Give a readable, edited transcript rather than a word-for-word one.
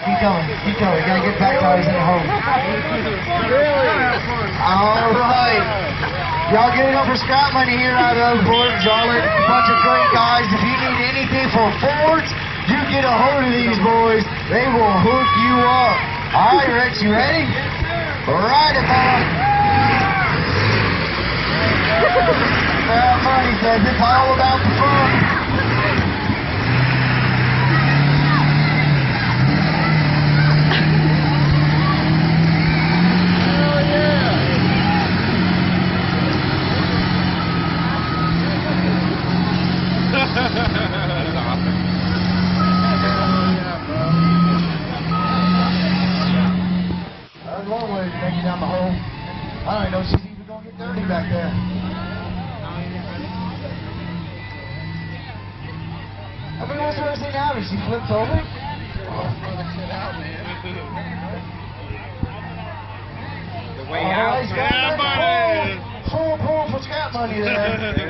Keep going. Keep going. Gotta get back guys in the home. All right. Y'all get enough for scrap money here out of Oakport, Charlotte. A bunch of great guys. If you need anything for Fords, you get a hold of these boys. They will hook you up. All right, Rex, you ready? Ride it, fella. Well, money says it's all about the fun. That's awesome. There's one way to make it down the hole. I don't know if she's even going to get dirty back there. I mean, what's the worst thing out? She flips over? The way out. Yeah, buddy! Full for scrap money there.